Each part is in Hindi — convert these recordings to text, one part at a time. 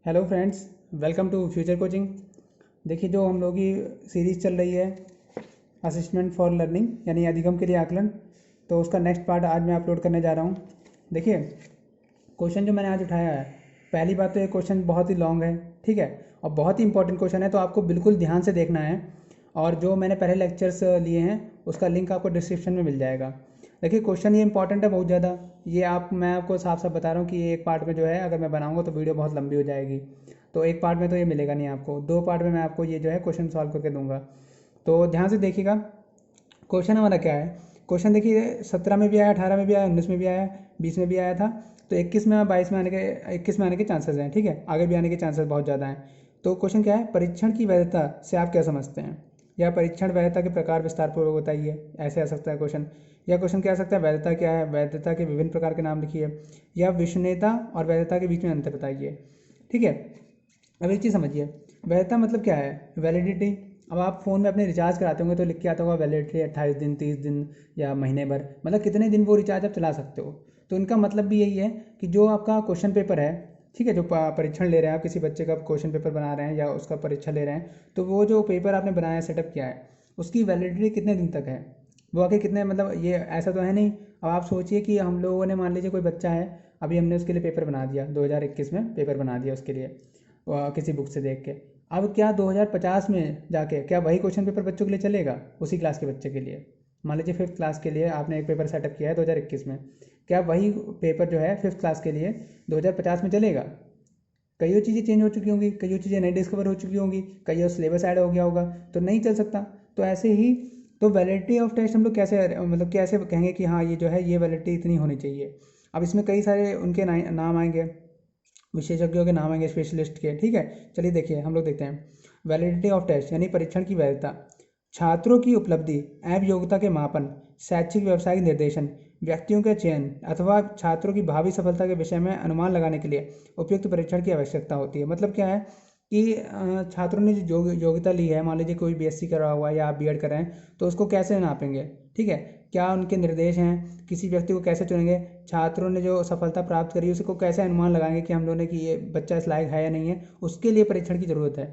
Hello friends, welcome to future coaching. देखिए, जो हम लोग की सीरीज़ चल रही है असिस्टमेंट फॉर लर्निंग यानी अधिगम के लिए आकलन, तो उसका नेक्स्ट पार्ट आज मैं अपलोड करने जा रहा हूँ। देखिए, क्वेश्चन जो मैंने आज उठाया है, पहली बात तो ये क्वेश्चन बहुत ही लॉन्ग है, ठीक है, और बहुत ही इंपॉर्टेंट क्वेश्चन है, तो आपको बिल्कुल ध्यान से देखना है। और जो मैंने पहले लेक्चर्स लिए हैं उसका लिंक आपको डिस्क्रिप्शन में मिल जाएगा। देखिए, क्वेश्चन ये इंपॉर्टेंट है बहुत ज़्यादा। ये मैं आपको साफ साफ बता रहा हूँ कि ये एक पार्ट में जो है, अगर मैं बनाऊँगा तो वीडियो बहुत लंबी हो जाएगी। तो एक पार्ट में तो ये मिलेगा नहीं आपको, दो पार्ट में मैं आपको ये जो है क्वेश्चन सॉल्व करके दूंगा। तो ध्यान से देखिएगा। क्वेश्चन हमारा क्या है। क्वेश्चन देखिए, 17 में भी आया, 18 में भी आया, 19 में भी आया, 20 में भी आया था। तो 21 में, 22 में आने के, 21 में आने के चांसेस हैं, ठीक है, आगे भी आने के चांसेस बहुत ज़्यादा हैं। तो क्वेश्चन क्या है, परीक्षण की वैधता से आप क्या समझते हैं, या परीक्षण वैधता के प्रकार विस्तारपूर्वक बताइए, ऐसे आ सकता है क्वेश्चन। या क्वेश्चन क्या आ सकता है, वैधता क्या है, वैधता के विभिन्न प्रकार के नाम लिखिए, या विश्वसनीयता और वैधता के बीच में अंतर बताइए, ठीक है। अब एक चीज़ समझिए, वैधता मतलब क्या है, वैलिडिटी। अब आप फ़ोन में अपने रिचार्ज कराते होंगे तो लिख के आता होगा वैलिडिटी 28 दिन, 30 दिन या महीने भर, मतलब कितने दिन वो रिचार्ज आप चला सकते हो। तो इनका मतलब भी यही है कि जो आपका क्वेश्चन पेपर है, ठीक है, जो परीक्षण ले रहे हैं आप, किसी बच्चे का क्वेश्चन पेपर बना रहे हैं या उसका परीक्षा ले रहे हैं, तो वो जो पेपर आपने बनाया, सेटअप किया है, उसकी वैलिडिटी कितने दिन तक है, वो आगे कितने, मतलब ये ऐसा तो है नहीं। अब आप सोचिए कि हम लोगों ने, मान लीजिए कोई बच्चा है, अभी हमने उसके लिए पेपर बना दिया, 2021 में पेपर बना दिया उसके लिए किसी बुक से देख के। अब क्या 2050 में जाके क्या वही क्वेश्चन पेपर बच्चों के लिए चलेगा, उसी क्लास के बच्चे के लिए। मान लीजिए फिफ्थ क्लास के लिए आपने एक पेपर सेटअप किया है 2021 में, क्या वही पेपर जो है फिफ्थ क्लास के लिए 2050 में चलेगा। कई चीज़ें चेंज हो चुकी होंगी, कई चीज़ें नई डिस्कवर हो चुकी होंगी, कई और सिलेबस ऐड हो गया होगा, तो नहीं चल सकता। तो ऐसे ही, तो वैलिडिटी ऑफ टेस्ट हम लोग कैसे, मतलब कैसे कहेंगे कि हाँ ये जो है, ये वैलिडिटी इतनी होनी चाहिए। अब इसमें कई सारे उनके नाम आएंगे, विशेषज्ञों के नाम आएंगे, स्पेशलिस्ट के, ठीक है। चलिए देखिए, हम लोग देखते हैं। वैलिडिटी ऑफ टेस्ट यानी परीक्षण की वैधता, छात्रों की उपलब्धि एवं योग्यता के मापन, शैक्षिक व्यवसायिक निर्देशन, व्यक्तियों के चयन अथवा छात्रों की भावी सफलता के विषय में अनुमान लगाने के लिए उपयुक्त परीक्षण की आवश्यकता होती है। मतलब क्या है कि छात्रों ने जो योग्यता ली है, मान लीजिए कोई बीएससी करा हुआ है या आप बीएड कर रहे हैं, तो उसको कैसे नापेंगे, ठीक है, क्या उनके निर्देश हैं, किसी व्यक्ति को कैसे चुनेंगे, छात्रों ने जो सफलता प्राप्त करी उसको कैसे अनुमान लगाएंगे कि हम लोगों ने कि ये बच्चा इस लायक है या नहीं है, उसके लिए परीक्षण की ज़रूरत है।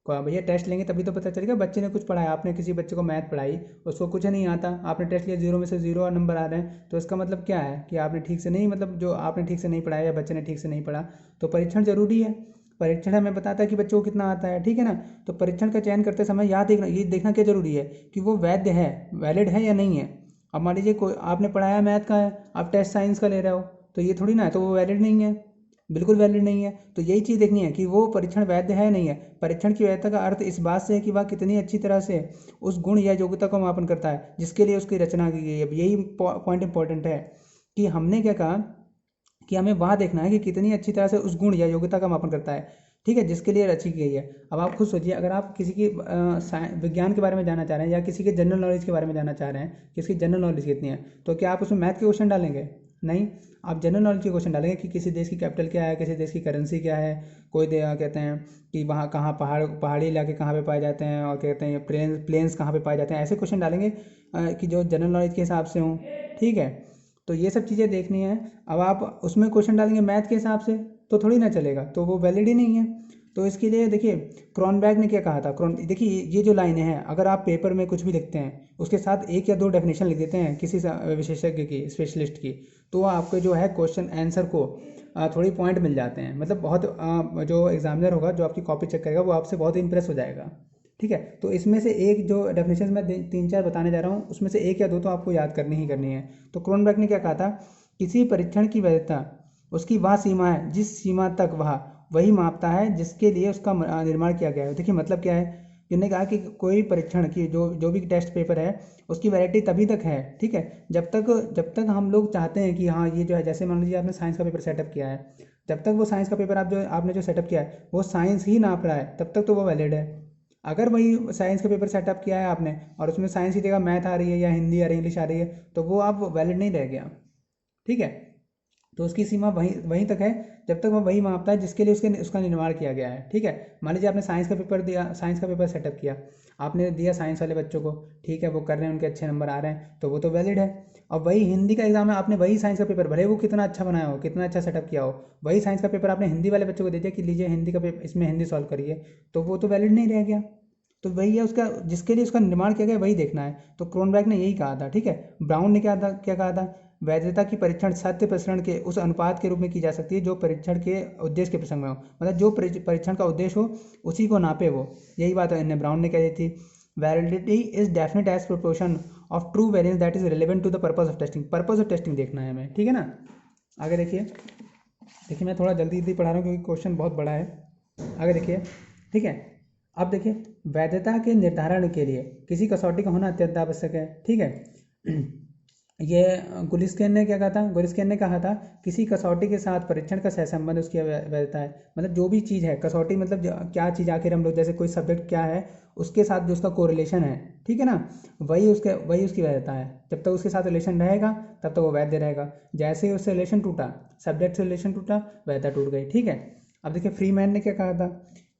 भैया टेस्ट लेंगे तभी तो पता चलेगा बच्चे ने कुछ पढ़ा है। आपने किसी बच्चे को मैथ पढ़ाई, उसको कुछ नहीं आता, आपने टेस्ट लिया, 0 में से 0 नंबर आ रहे हैं, तो इसका मतलब क्या है कि आपने ठीक से नहीं, मतलब जो आपने ठीक से नहीं पढ़ाया या बच्चे ने ठीक से नहीं पढ़ा। तो परीक्षण जरूरी है। परीक्षण हमें बताता है कि बच्चों को कितना आता है, ठीक है ना। तो परीक्षण का चयन करते समय ये देखना क्या जरूरी है कि वो वैध है, वैलिड है या नहीं है। अब मान लीजिए कोई आपने पढ़ाया मैथ का है, आप टेस्ट साइंस का ले रहे हो, तो ये थोड़ी ना है तो वो वैलिड नहीं है, बिल्कुल वैलिड नहीं है। तो यही चीज़ देखनी है कि वो परीक्षण वैध है नहीं है। परीक्षण की वैधता का अर्थ इस बात से है कि वह कितनी अच्छी तरह से उस गुण या योग्यता को मापन करता है जिसके लिए उसकी रचना की गई है। अब यही पॉइंट इंपॉर्टेंट है कि हमने क्या कहा कि हमें वह देखना है कि कितनी अच्छी तरह से उस गुण या योग्यता का मापन करता है, ठीक है, जिसके लिए रची गई है। अब आप खुद सोचिए, अगर आप किसी की विज्ञान के बारे में जानना चाह रहे हैं या किसी के जनरल नॉलेज के बारे में जानना चाह रहे हैं कि इसकी जनरल नॉलेज कितनी है, तो क्या आप उसमें मैथ के क्वेश्चन डालेंगे? नहीं, आप जनरल नॉलेज के क्वेश्चन डालेंगे कि किसी देश की कैपिटल क्या है, किसी देश की करेंसी क्या है, कोई कहते हैं कि वहाँ कहाँ पहाड़ी इलाके कहाँ पे पाए जाते हैं, और कहते हैं प्लेन्स कहाँ पे पाए जाते हैं, ऐसे क्वेश्चन डालेंगे कि जो जनरल नॉलेज के हिसाब से हों, ठीक है। तो ये सब चीज़ें देखनी है। अब आप उसमें क्वेश्चन डालेंगे मैथ के हिसाब से तो थोड़ी ना चलेगा, तो वो वैलिड ही नहीं है। तो इसके लिए देखिए, क्रॉनबैक ने क्या कहा था, देखिए ये जो लाइनें हैं, अगर आप पेपर में कुछ भी लिखते हैं उसके साथ एक या दो डेफिनेशन लिख देते हैं किसी विशेषज्ञ की, स्पेशलिस्ट की, तो आपके जो है क्वेश्चन आंसर को थोड़ी पॉइंट मिल जाते हैं। मतलब बहुत जो एग्जामिनर होगा, जो आपकी कॉपी चेक करेगा, वो आपसे बहुत इंप्रेस हो जाएगा, ठीक है। तो इसमें से एक जो डेफिनेशन मैं 3-4 बताने जा रहा हूँ, उसमें से एक या दो तो आपको याद करनी ही करनी है। तो क्रोनबर्ग ने क्या कहा था, किसी परीक्षण की वैधता उसकी वह सीमा है जिस सीमा तक वह वही मापता है जिसके लिए उसका निर्माण किया गया है। देखिए मतलब क्या है, इन्होंने कहा कि कोई परीक्षण की जो जो भी टेस्ट पेपर है उसकी वैलिडिटी तभी तक है, ठीक है, जब तक हम लोग चाहते हैं कि हाँ ये जो है, जैसे मान लीजिए आपने साइंस का पेपर सेटअप किया है, जब तक वो साइंस का पेपर आपने जो सेटअप किया है वो साइंस ही नाप रहा है, तब तक तो वो वैलिड है। अगर वही साइंस का पेपर सेटअप किया है आपने और उसमें साइंस की जगह मैथ आ रही है या हिंदी आ रही है, इंग्लिश आ रही है, तो वो आप वैलिड नहीं रह गया, ठीक है। तो उसकी सीमा वहीं वहीं तक है जब तक वह वही मापता है जिसके लिए उसका निर्माण किया गया है, ठीक है। मान लीजिए आपने साइंस का पेपर दिया, साइंस का पेपर सेटअप किया, आपने दिया साइंस वाले बच्चों को, ठीक है, वो कर रहे हैं, उनके अच्छे नंबर आ रहे हैं, तो वो तो वैलिड है। और वही हिंदी का एग्जाम है, आपने वही साइंस का पेपर, भले वो कितना अच्छा बनाया हो, कितना अच्छा सेटअप किया हो, वही साइंस का पेपर आपने हिंदी वाले बच्चों को दे दिया कि लीजिए हिंदी का पेपर, इसमें हिंदी सॉल्व करिए, तो वो तो वैलिड नहीं रह गया। तो वही है उसका, जिसके लिए उसका निर्माण किया गया वही देखना है। तो क्रोनबैक ने यही कहा था, ठीक है। ब्राउन ने क्या कहा था, वैधता की परीक्षण सत्य प्रसरण के उस अनुपात के रूप में की जा सकती है जो परीक्षण के उद्देश्य के प्रसंग में हो, मतलब जो परीक्षण का उद्देश्य हो उसी को नापे वो। यही बात है ब्राउन ने कही थी। Validity is definite as proportion of true variance that is relevant to the purpose of testing. Purpose of testing देखना है हमें, ठीक है ना। आगे देखिए, मैं थोड़ा जल्दी जल्दी पढ़ा रहा हूँ क्योंकि क्वेश्चन बहुत बड़ा है। आगे देखिए, ठीक है। अब देखिए, वैधता के निर्धारण के लिए किसी कसौटी का होना अत्यंत आवश्यक है, ठीक है। ये गुलिस्कन ने क्या कहा था, गुलिस्कन ने कहा था किसी कसौटी के साथ परीक्षण का सहसंबंध उसकी वैधता है। मतलब जो भी चीज़ है, कसौटी मतलब क्या चीज़, आखिर हम लोग जैसे कोई सब्जेक्ट क्या है उसके साथ जो उसका कोरिलेशन है, ठीक है ना, वही उसकी वैधता है। जब तक उसके साथ रिलेशन रहेगा तब तक वो वैध रहेगा। जैसे ही उससे रिलेशन टूटा, सब्जेक्ट से रिलेशन टूटा, वैधता टूट गई, ठीक है। अब देखिए फ्रीमैन ने क्या कहा था,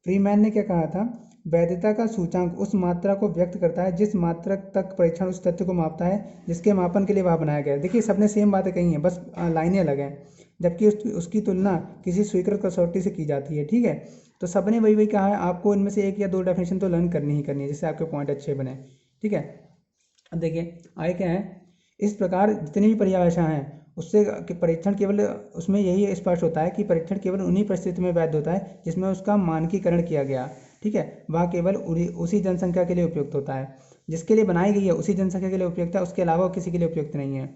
फ्रीमैन ने क्या कहा था, वैधता का सूचांक उस मात्रा को व्यक्त करता है जिस मात्रा तक परीक्षण उस तथ्य को मापता है जिसके मापन के लिए वह बनाया गया है। देखिए सबने सेम बातें कही हैं, बस लाइनें अलग हैं, जबकि उसकी तुलना किसी स्वीकृत कसौटी से की जाती है, ठीक है। तो सबने वही कहा है, आपको इनमें से एक या दो डेफिनेशन तो लर्न करनी ही करनी है जिससे आपके पॉइंट अच्छे बने, ठीक है। अब देखिए आगे क्या है, इस प्रकार जितनी भी परिभाषा हैं उससे परीक्षण केवल, उसमें यही स्पष्ट होता है कि परीक्षण केवल उन्हीं परिस्थिति में वैध होता है जिसमें उसका मानकीकरण किया गया, ठीक है। वह केवल उसी जनसंख्या के लिए उपयुक्त होता है जिसके लिए बनाई गई है, उसी जनसंख्या के लिए उपयुक्त है, उसके अलावा किसी के लिए उपयुक्त नहीं है।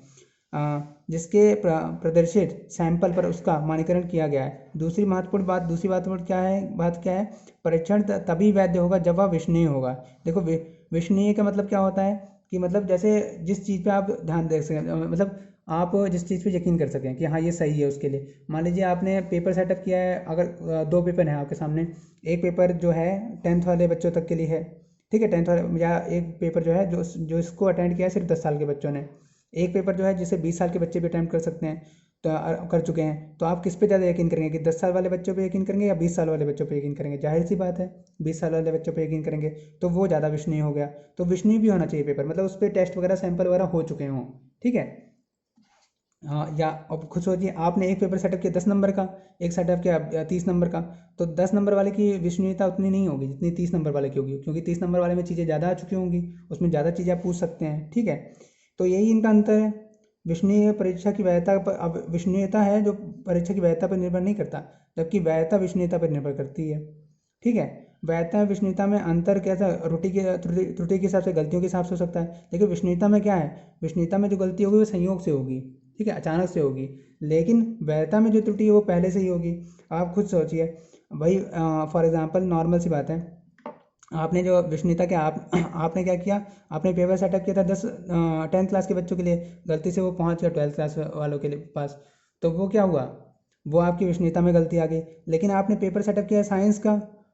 जिसके प्रदर्शित सैंपल पर उसका मानकीकरण किया गया है। दूसरी महत्वपूर्ण बात क्या है, परीक्षण तभी वैध होगा जब वह विश्वसनीय होगा। देखो विश्वसनीय का मतलब क्या होता है कि मतलब जैसे जिस चीज़ पे आप ध्यान दे सकें, मतलब आप जिस चीज़ पे यकीन कर सकें कि हाँ ये सही है। उसके लिए मान लीजिए आपने पेपर सेटअप किया है, अगर दो पेपर हैं आपके सामने, एक पेपर जो है 10th वाले बच्चों तक के लिए है, ठीक है, 10th वाले, या एक पेपर जो है जो इसको अटेंड किया है सिर्फ 10 साल के बच्चों ने, एक पेपर जो है जिसे 20 साल के बच्चे भी अटेम्प्ट कर सकते हैं, तो कर चुके हैं। तो आप किस पे ज़्यादा यकीन करेंगे कि 10 साल वाले बच्चों पे यकीन करेंगे या 20 साल वाले बच्चों पे यकीन करेंगे? जाहिर सी बात है 20 साल वाले बच्चों पे यकीन करेंगे, तो वो ज़्यादा विश्वसनीय हो गया। तो विश्वसनीय भी होना चाहिए पेपर, मतलब उस पर टेस्ट वगैरह सैंपल वगैरह हो चुके हों, ठीक है। हाँ, या अब खुद सोचिए, आपने एक पेपर सेटअप किया 10 नंबर का, एक सेटअप किया 30 नंबर का, तो 10 नंबर वाले की विश्वसनीयता उतनी नहीं होगी जितनी 30 नंबर वाले की होगी, क्योंकि 30 नंबर वाले में चीज़ें ज़्यादा आ चुकी होंगी, उसमें ज़्यादा चीज़ें आप पूछ सकते हैं, ठीक है। तो यही इनका अंतर है। विश्वसनीय परीक्षा की वैधता पर, अब विश्वसनीयता है जो परीक्षा की वैधता पर निर्भर नहीं करता, जबकि वैधता विश्वसनीयता पर निर्भर करती है, ठीक है। वैधता और विश्वसनीयता में अंतर कैसा, त्रुटि के हिसाब से, गलतियों के हिसाब से हो सकता है। देखिए विश्वसनीयता में क्या है, विश्वसनीयता में जो गलती होगी वो संयोग से होगी, ठीक है, अचानक से होगी। लेकिन वैधता में जो त्रुटि है वो पहले से ही होगी। आप खुद सोचिए भाई, फॉर एग्जांपल नॉर्मल सी बात है, आपने जो विश्वसनीयता के आपने क्या किया, आपने पेपर सेटअप किया था 10th क्लास के बच्चों के लिए, गलती से वो पहुंच गया 12th क्लास वालों के लिए पास, तो वो क्या हुआ, वो आपकी विश्वसनीयता में गलती आ गई। लेकिन आपने पेपर सेटअप किया साइंस का,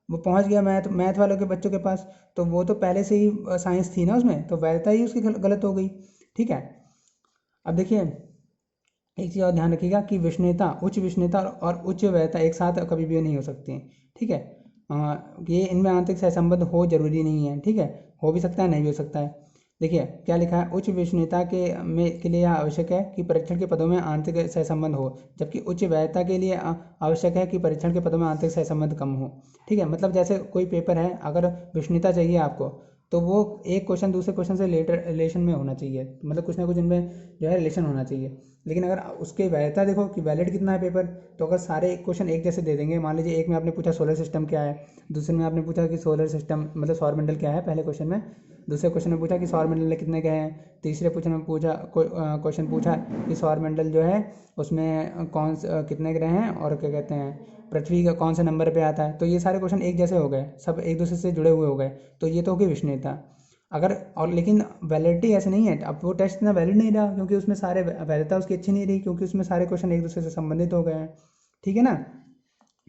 वो पहुंच गया मैथ वालों के बच्चों के पास, तो वो तो पहले से ही साइंस थी ना उसमें, तो वैधता ही उसकी गलत हो गई, ठीक है। अब देखिए एक चीज़ और ध्यान रखिएगा कि विश्वसनीयता, उच्च विश्वसनीयता और उच्च वैधता एक साथ कभी भी नहीं हो सकती हैं, ठीक है। ये इनमें आंतरिक सहसंबंध हो जरूरी नहीं है, ठीक है, हो भी सकता है नहीं भी हो सकता है। देखिए क्या लिखा है, उच्च विश्वसनीयता के लिए यह आवश्यक है कि परीक्षण के पदों में आंतरिक सहसंबंध हो, जबकि उच्च वैधता के लिए आवश्यक है कि परीक्षण के पदों में आंतरिक सहसंबंध कम हो, ठीक है। मतलब जैसे कोई पेपर है, अगर विश्वसनीयता चाहिए आपको, तो वो एक क्वेश्चन दूसरे क्वेश्चन से रिलेशन में होना चाहिए, मतलब कुछ ना कुछ इनमें जो है रिलेशन होना चाहिए। लेकिन अगर उसके वैधता देखो कि वैलिड कितना है पेपर, तो अगर सारे क्वेश्चन एक जैसे दे देंगे, मान लीजिए एक में आपने पूछा सोलर सिस्टम क्या है, दूसरे में आपने पूछा कि सोलर सिस्टम मतलब सौरमंडल क्या है पहले क्वेश्चन में, दूसरे क्वेश्चन में पूछा कि सौरमंडल कितने गए हैं, तीसरे क्वेश्चन में क्वेश्चन पूछा कि सौरमंडल जो है उसमें कितने ग्रह हैं और क्या कहते हैं पृथ्वी का कौन से नंबर पे आता है, तो ये सारे क्वेश्चन एक जैसे हो गए, सब एक दूसरे से जुड़े हुए हो गए, तो ये तो होगी विश्वसनीयता। अगर और लेकिन वैलिडिटी ऐसे नहीं है, अब वो टेस्ट इतना वैलिड नहीं रहा क्योंकि उसमें सारे वैलिडता उसकी अच्छी नहीं रही, क्योंकि उसमें सारे क्वेश्चन एक दूसरे से संबंधित हो गए हैं, ठीक है ना।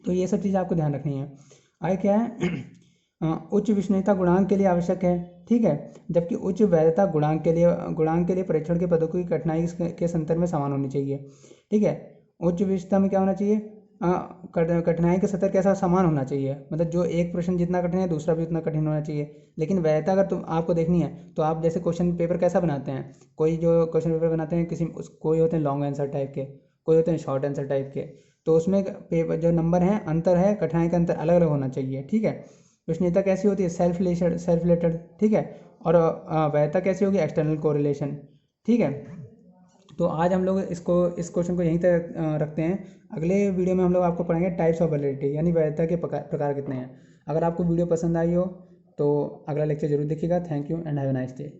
तो ये सब चीज़ आपको ध्यान रखनी है। आगे क्या है उच्च विश्वसनीयता गुणांक के लिए आवश्यक है, ठीक है, जबकि उच्च वैधता गुणांक के लिए परीक्षण के पदों की कठिनाई के संदर्भ में समान होनी चाहिए, ठीक है। उच्च विश्वसनीयता में क्या होना चाहिए, कठिनाई का स्तर कैसा समान होना चाहिए, मतलब जो एक प्रश्न जितना कठिन है दूसरा भी उतना कठिन होना चाहिए। लेकिन वैधता अगर तुम आपको देखनी है तो आप जैसे क्वेश्चन पेपर कैसा बनाते हैं, कोई जो क्वेश्चन पेपर बनाते हैं कोई होते हैं लॉन्ग आंसर टाइप के, कोई होते हैं शॉर्ट आंसर टाइप के, तो उसमें पेपर जो नंबर हैं अंतर है, कठिनाई का अंतर अलग अलग होना चाहिए, ठीक है। विश्वसनीयता कैसी होती है, सेल्फ रिलेटेड, ठीक है। और वैधता कैसी होगी, एक्सटर्नल कोरिलेशन, ठीक है। तो आज हम लोग इस क्वेश्चन को यहीं तक रखते हैं। अगले वीडियो में हम लोग आपको पढ़ाएंगे टाइप्स ऑफ वैलिडिटी, यानी वैधता के प्रकार कितने हैं। अगर आपको वीडियो पसंद आई हो तो अगला लेक्चर जरूर देखिएगा। Thank you and have a nice day.